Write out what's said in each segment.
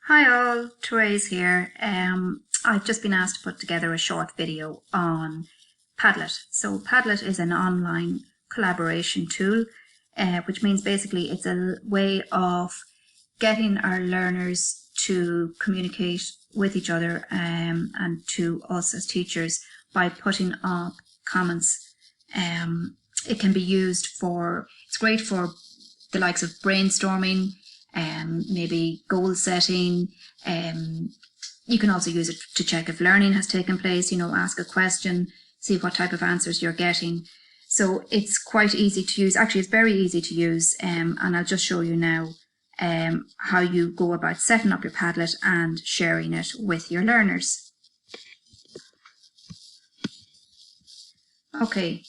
Hi all, Therese here. I've just been asked to put together a short video on Padlet. So Padlet is an online collaboration tool, which means basically it's a way of getting our learners to communicate with each other and to us as teachers by putting up comments. It can be used it's great for the likes of brainstorming, maybe goal setting. You can also use it to check if learning has taken place, ask a question, see what type of answers you're getting. So it's quite easy to use. Actually, it's very easy to use, and I'll just show you now how you go about setting up your Padlet and sharing it with your learners. Okay,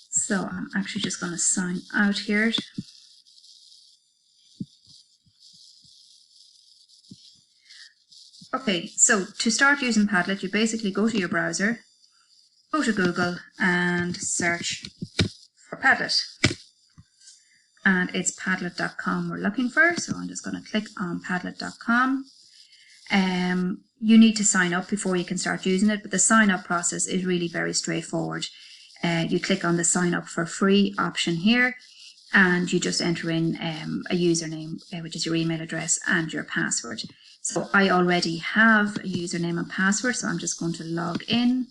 so I'm actually just going to sign out here. Okay, so to start using Padlet, you basically go to your browser, go to Google and search for Padlet. And it's Padlet.com we're looking for, so I'm just going to click on Padlet.com. You need to sign up before you can start using it, but the sign up process is really very straightforward. You click on the sign up for free option here, and you just enter in a username, which is your email address, and your password. So I already have a username and password, so I'm just going to log in.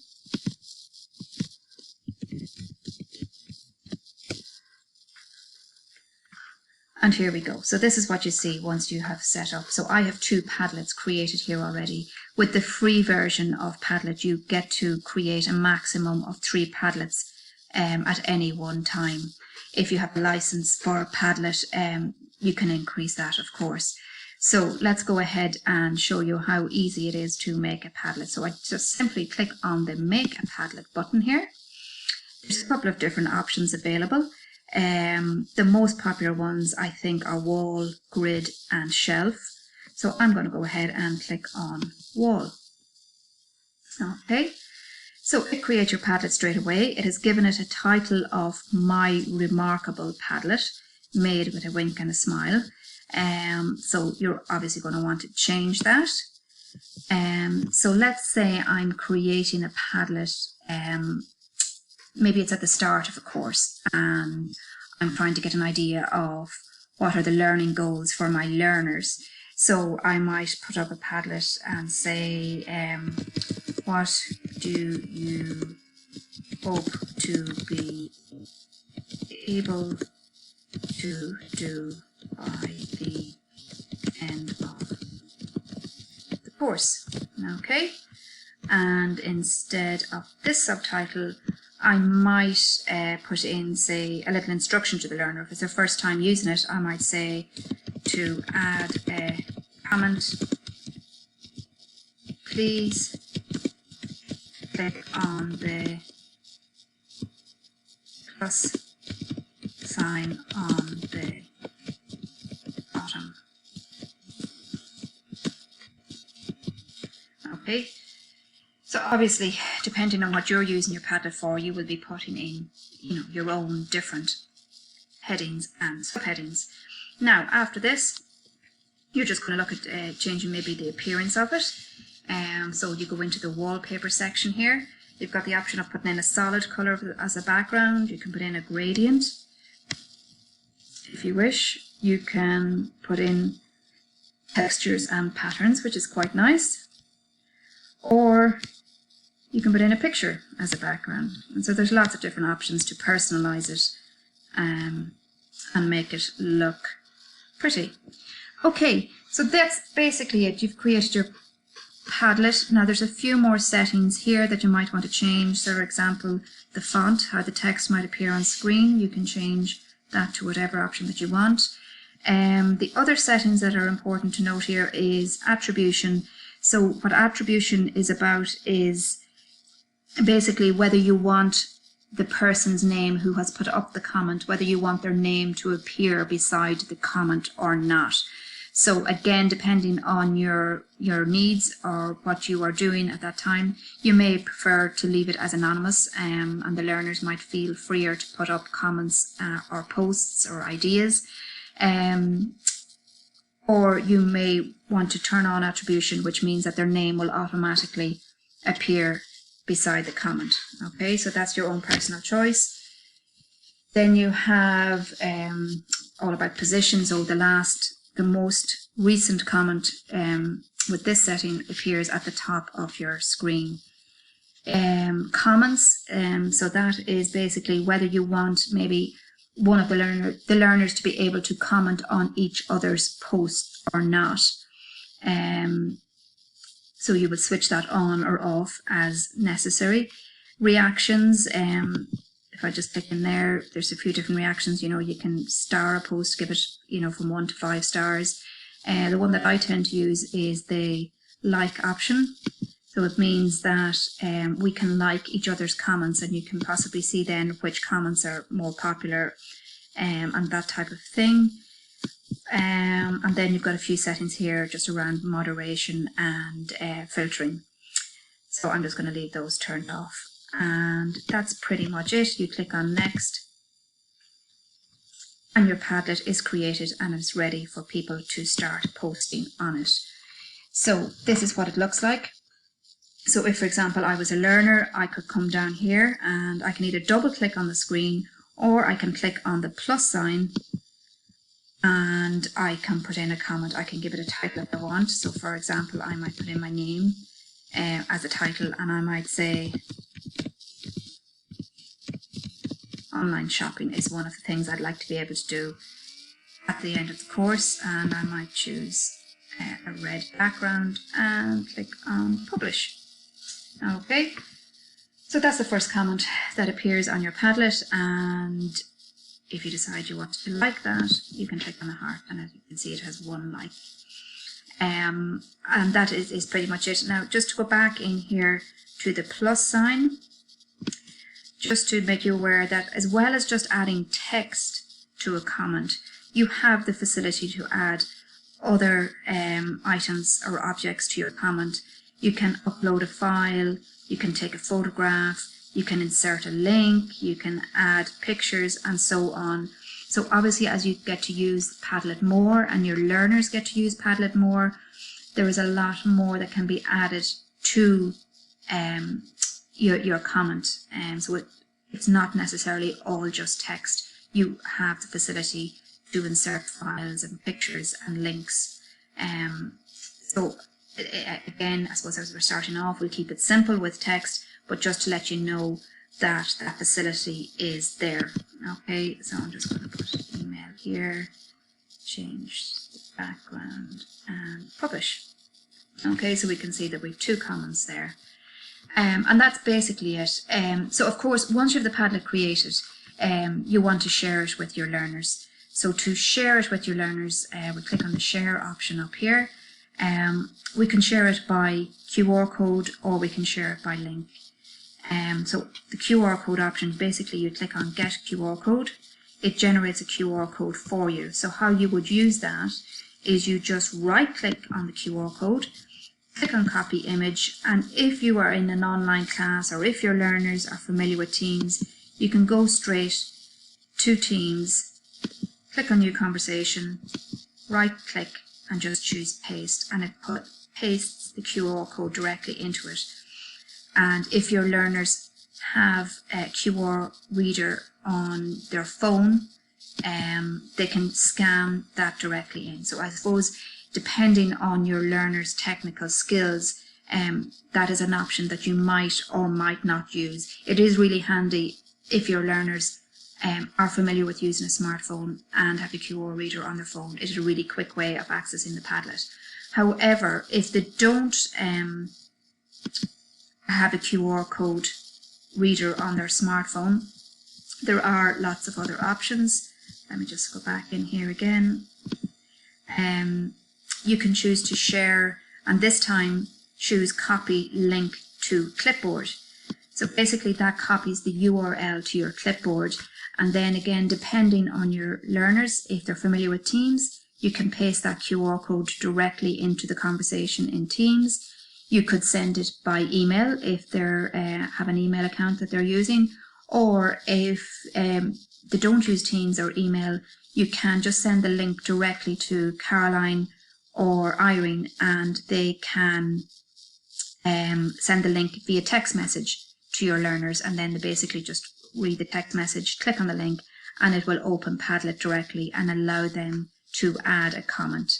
And here we go. So this is what you see once you have set up. So I have 2 Padlets created here already. With the free version of Padlet, you get to create a maximum of 3 Padlets at any one time. If you have a license for Padlet, you can increase that, of course. So let's go ahead and show you how easy it is to make a Padlet. So I just simply click on the Make a Padlet button here. There's a couple of different options available. The most popular ones, I think, are wall, grid and shelf. So I'm going to go ahead and click on wall. Okay, so it creates your Padlet straight away. It has given it a title of My Remarkable Padlet, made with a wink and a smile. So you're obviously going to want to change that. So let's say I'm creating a Padlet, maybe it's at the start of a course and I'm trying to get an idea of what are the learning goals for my learners. So I might put up a Padlet and say, what do you hope to be able to do by the end of the course? Okay, and instead of this subtitle, I might put in, say, a little instruction to the learner. If it's their first time using it, I might say to add a comment, please click on the plus sign on the bottom. Okay. So obviously, depending on what you're using your Padlet for, you will be putting in, your own different headings and subheadings. Now, after this, you're just going to look at changing maybe the appearance of it. So you go into the wallpaper section here. You've got the option of putting in a solid color as a background. You can put in a gradient. If you wish, you can put in textures and patterns, which is quite nice. Or you can put in a picture as a background. And so there's lots of different options to personalize it and make it look pretty. Okay, so that's basically it. You've created your Padlet. Now there's a few more settings here that you might want to change. So for example, the font, how the text might appear on screen, you can change that to whatever option that you want. The other settings that are important to note here is attribution. So what attribution is about is basically whether you want the person's name who has put up the comment, whether you want their name to appear beside the comment or not. So again, depending on your needs or what you are doing at that time, you may prefer to leave it as anonymous, and the learners might feel freer to put up comments or posts or ideas. or you may want to turn on attribution, which means that their name will automatically appear beside the comment. Okay, so that's your own personal choice. Then you have all about position. So the most recent comment with this setting appears at the top of your screen. Comments, so that is basically whether you want maybe one of the learners to be able to comment on each other's post or not. So you would switch that on or off as necessary. Reactions, if I just click in there, there's a few different reactions. You can star a post, give it, from 1 to 5 stars. The one that I tend to use is the like option. So it means that we can like each other's comments, and you can possibly see then which comments are more popular and that type of thing. And then you've got a few settings here just around moderation and filtering. So I'm just going to leave those turned off. And that's pretty much it. You click on next, and your Padlet is created and it's ready for people to start posting on it. So this is what it looks like. So if, for example, I was a learner, I could come down here and I can either double click on the screen, or I can click on the plus sign and I can put in a comment. I can give it a title if I want. So for example, I might put in my name as a title, and I might say online shopping is one of the things I'd like to be able to do at the end of the course, and I might choose a red background and click on publish. Okay, so that's the first comment that appears on your Padlet, and if you decide you want to like that, you can click on the heart, and as you can see, it has 1 like. And that is pretty much it. Now, just to go back in here to the plus sign, just to make you aware that as well as just adding text to a comment, you have the facility to add other items or objects to your comment. You can upload a file, you can take a photograph, you can insert a link, you can add pictures, and so on. So obviously, as you get to use Padlet more and your learners get to use Padlet more, there is a lot more that can be added to your comment. So it's not necessarily all just text. You have the facility to insert files and pictures and links. So again, I suppose as we're starting off, we'll keep it simple with text, but just to let you know that that facility is there. Okay, so I'm just going to put email here, change the background, and publish. Okay, so we can see that we have 2 comments there. And that's basically it. So of course, once you have the Padlet created, you want to share it with your learners. So to share it with your learners, we click on the share option up here. We can share it by QR code, or we can share it by link. So the QR code option, basically you click on get QR code. It generates a QR code for you. So how you would use that is you just right click on the QR code, click on copy image, and if you are in an online class or if your learners are familiar with Teams, you can go straight to Teams, click on new conversation, right click and just choose paste, and it pastes the QR code directly into it. And if your learners have a QR reader on their phone, they can scan that directly in. So I suppose depending on your learners' technical skills, that is an option that you might or might not use. It is really handy if your learners are familiar with using a smartphone and have a QR reader on their phone. It is a really quick way of accessing the Padlet. However, if they don't have a QR code reader on their smartphone, there are lots of other options. Let me just go back in here again. You can choose to share, and this time choose copy link to Clipboard. So basically that copies the URL to your Clipboard, and then again, depending on your learners, if they're familiar with Teams, you can paste that QR code directly into the conversation in Teams. You could send it by email if they have an email account that they're using, or if they don't use Teams or email, you can just send the link directly to Caroline or Irene, and they can send the link via text message to your learners, and then they basically just read the text message, click on the link, and it will open Padlet directly and allow them to add a comment.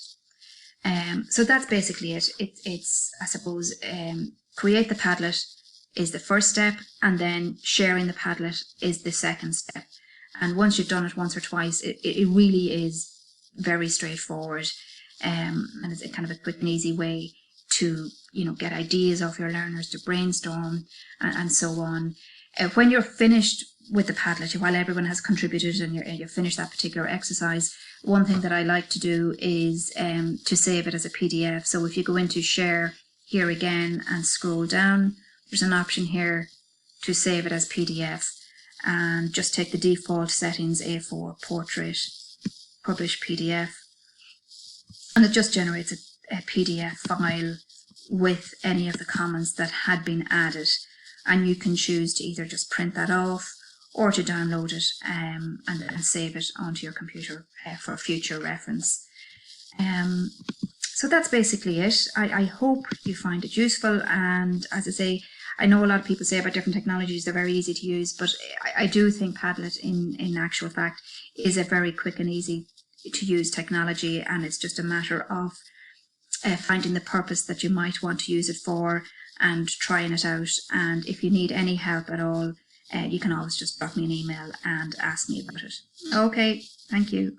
So that's basically it. It's I suppose, create the Padlet is the first step, and then sharing the Padlet is the second step. And once you've done it once or twice, it really is very straightforward, and it's a kind of a quick and easy way to get ideas off your learners, to brainstorm, and so on. When you're finished with the Padlet, while everyone has contributed and you've finished that particular exercise, one thing that I like to do is to save it as a PDF. So if you go into Share here again and scroll down, there's an option here to save it as PDF, and just take the default settings, A4, Portrait, Publish PDF, and it just generates a PDF file with any of the comments that had been added, and you can choose to either just print that off or to download it and save it onto your computer for future reference. So that's basically it. I hope you find it useful, and as I say, I know a lot of people say about different technologies they're very easy to use, but I do think Padlet in actual fact is a very quick and easy to use technology, and it's just a matter of finding the purpose that you might want to use it for and trying it out. And if you need any help at all, you can always just drop me an email and ask me about it. Okay, thank you.